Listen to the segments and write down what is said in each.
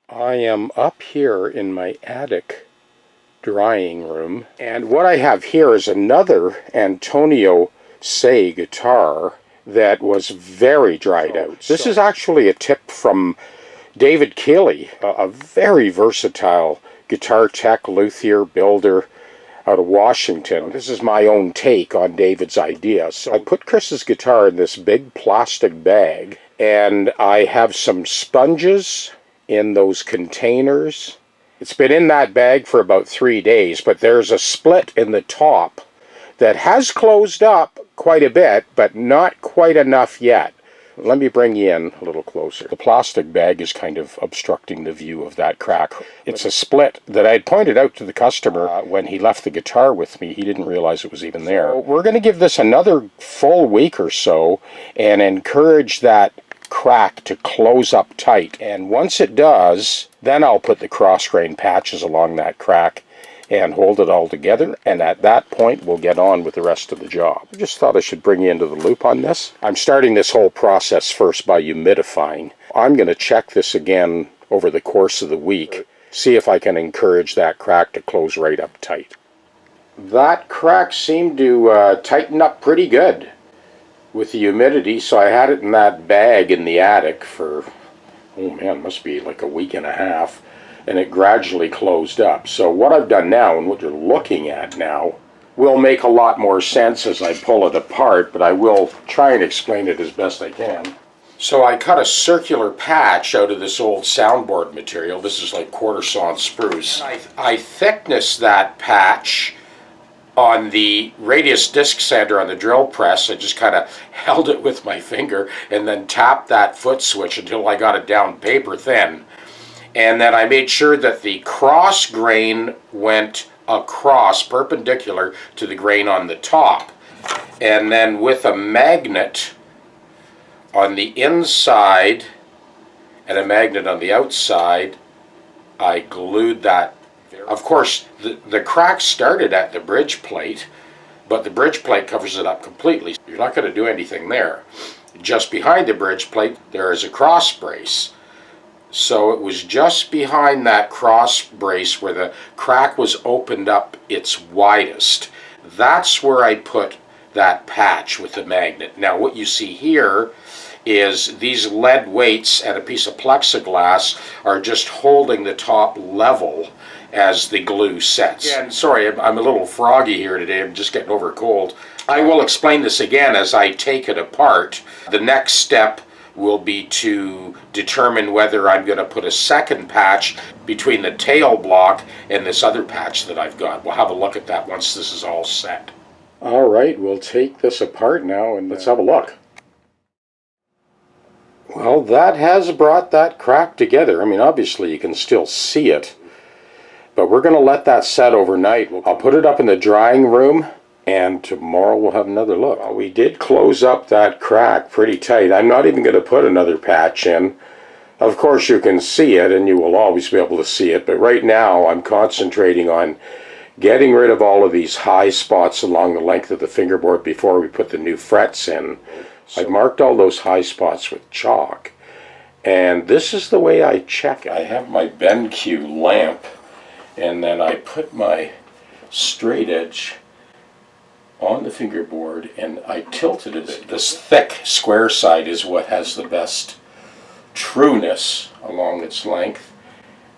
I am up here in my attic drying room, and what I have here is another Antonio Say guitar that was very dried out. This is actually a tip from David Keeley, a very versatile guitar tech, luthier, builder out of Washington. This is my own take on David's idea. So I put Chris's guitar in this big plastic bag, and I have some sponges in those containers. It's been in that bag for about 3 days, but there's a split in the top that has closed up quite a bit, but not quite enough yet. Let me bring you in a little closer. The plastic bag is kind of obstructing the view of that crack. It's a split that I had pointed out to the customer when he left the guitar with me. He didn't realize it was even there. So we're going to give this another full week or so and encourage that crack to close up tight. And once it does, then I'll put the cross grain patches along that crack and hold it all together, and at that point we'll get on with the rest of the job. I just thought I should bring you into the loop on this. I'm starting this whole process first by humidifying. I'm going to check this again over the course of the week, see if I can encourage that crack to close right up tight. That crack seemed to tighten up pretty good with the humidity, so I had it in that bag in the attic for, oh man, must be like a week and a half. And it gradually closed up. So what I've done now, and what you're looking at now, will make a lot more sense as I pull it apart, but I will try and explain it as best I can. So I cut a circular patch out of this old soundboard material. This is like quarter sawn spruce. I thickness that patch on the radius disc sander on the drill press. I just kind of held it with my finger and then tapped that foot switch until I got it down paper thin. And then I made sure that the cross grain went across, perpendicular to the grain on the top. And then with a magnet on the inside and a magnet on the outside, I glued that. Of course, the crack started at the bridge plate, but the bridge plate covers it up completely. You're not going to do anything there. Just behind the bridge plate, there is a cross brace. So it was just behind that cross brace where the crack was opened up its widest. That's where I put that patch with the magnet. Now what you see here is these lead weights and a piece of plexiglass are just holding the top level as the glue sets. And sorry, I'm a little froggy here today. I'm just getting over a cold. I will explain this again as I take it apart. The next step will be to determine whether I'm going to put a second patch between the tail block and this other patch that I've got. We'll have a look at that once this is all set. All right, we'll take this apart now and let's have a look. Well, that has brought that crack together. I mean, obviously you can still see it, but we're going to let that set overnight. I'll put it up in the drying room, and tomorrow we'll have another look. Well, we did close up that crack pretty tight. I'm not even going to put another patch in. Of course you can see it, and you will always be able to see it, but right now I'm concentrating on getting rid of all of these high spots along the length of the fingerboard before we put the new frets in. I marked all those high spots with chalk, and this is the way I check it. I have my BenQ lamp, and then I put my straight edge on the fingerboard and I tilted it. This thick square side is what has the best trueness along its length.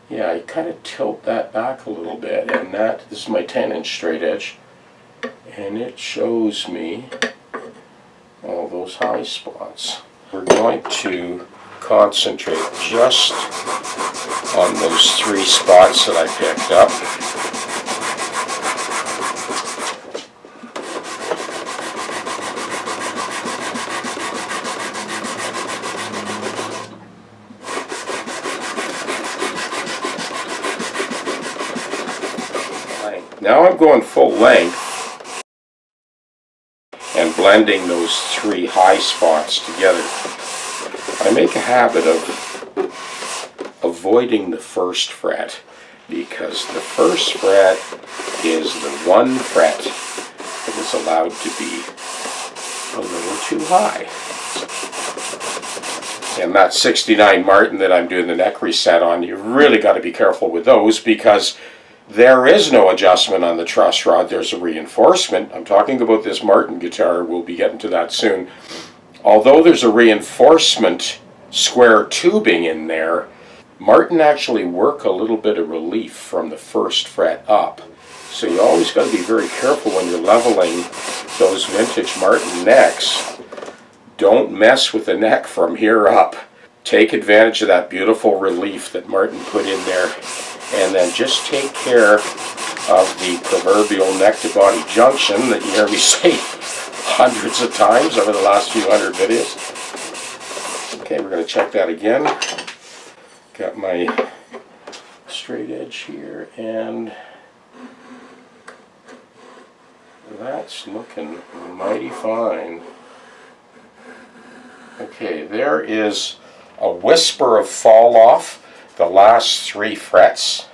Yeah, I kind of tilt that back a little bit, and this is my 10-inch straight edge, and it shows me all those high spots. We're going to concentrate just on those 3 spots that I picked up. Now I'm going full length and blending those 3 high spots together. I make a habit of avoiding the first fret because the first fret is the one fret that is allowed to be a little too high. And that 69 Martin that I'm doing the neck reset on, you really got to be careful with those because there is no adjustment on the truss rod. There's a reinforcement. I'm talking about this Martin guitar. We'll be getting to that soon. Although there's a reinforcement square tubing in there, Martin actually work a little bit of relief from the first fret up. So you always got to be very careful when you're leveling those vintage Martin necks. Don't mess with the neck from here up. Take advantage of that beautiful relief that Martin put in there, and then just take care of the proverbial neck-to-body junction that you hear me say hundreds of times over the last few hundred videos. Okay, we're going to check that again. Got my straight edge here, and that's looking mighty fine. Okay, there is a whisper of fall off the last 3 frets,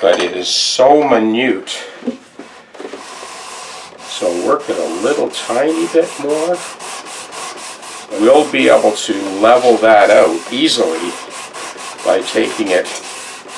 but it is so minute. So work it a little tiny bit more. We'll be able to level that out easily by taking it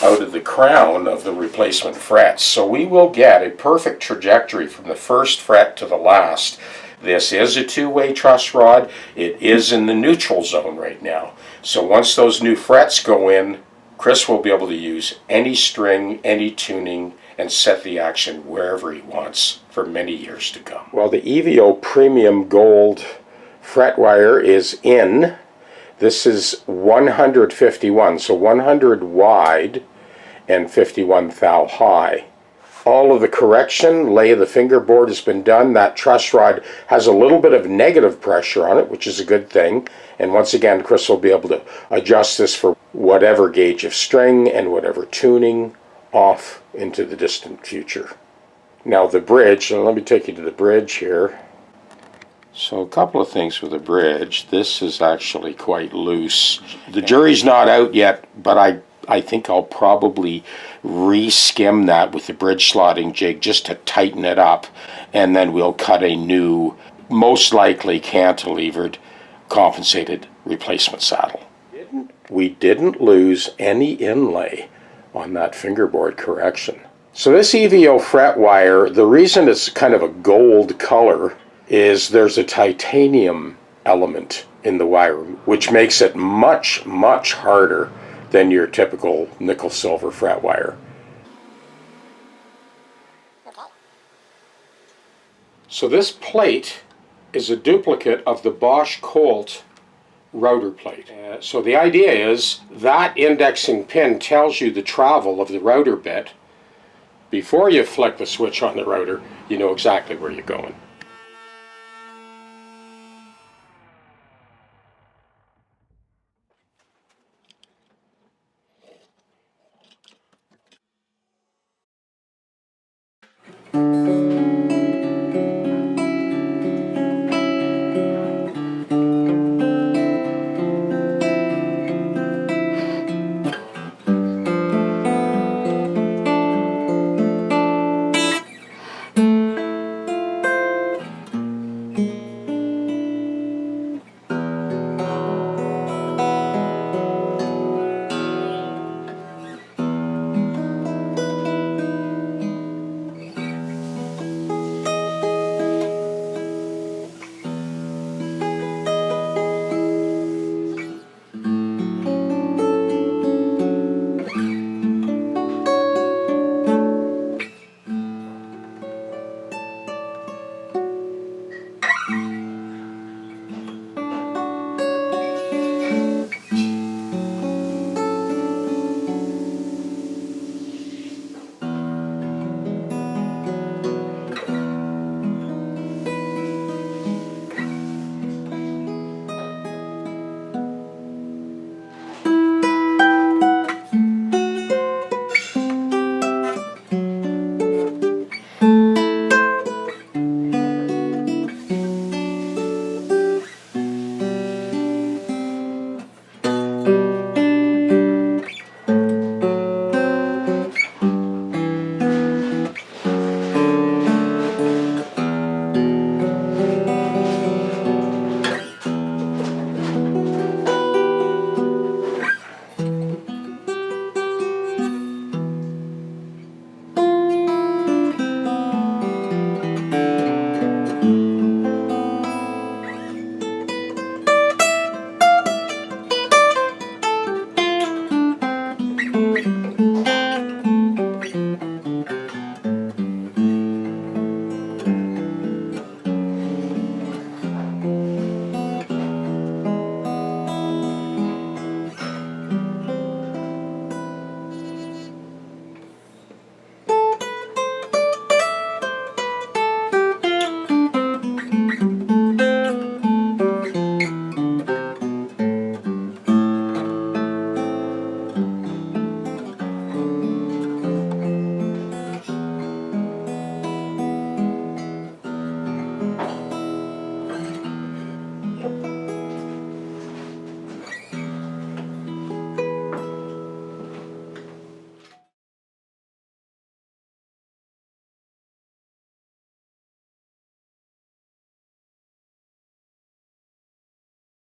out of the crown of the replacement frets. So we will get a perfect trajectory from the first fret to the last. This is a two-way truss rod. It is in the neutral zone right now. So once those new frets go in, Chris will be able to use any string, any tuning, and set the action wherever he wants for many years to come. Well, the EVO Premium Gold fret wire is in. This is 151, so 100 wide and 51 thou high. All of the correction, lay of the fingerboard has been done. That truss rod has a little bit of negative pressure on it, which is a good thing. And once again, Chris will be able to adjust this for whatever gauge of string and whatever tuning off into the distant future. Now the bridge, let me take you to the bridge here. So a couple of things with the bridge. This is actually quite loose. The jury's not out yet, but I think I'll probably re-skim that with the bridge slotting jig just to tighten it up, and then we'll cut a new, most likely cantilevered, compensated replacement saddle. We didn't lose any inlay on that fingerboard correction. So this EVO fret wire, the reason it's kind of a gold color is there's a titanium element in the wire, which makes it much, much harder than your typical nickel silver fret wire. So this plate is a duplicate of the Bosch Colt router plate. So the idea is that indexing pin tells you the travel of the router bit. Before you flick the switch on the router, you know exactly where you're going.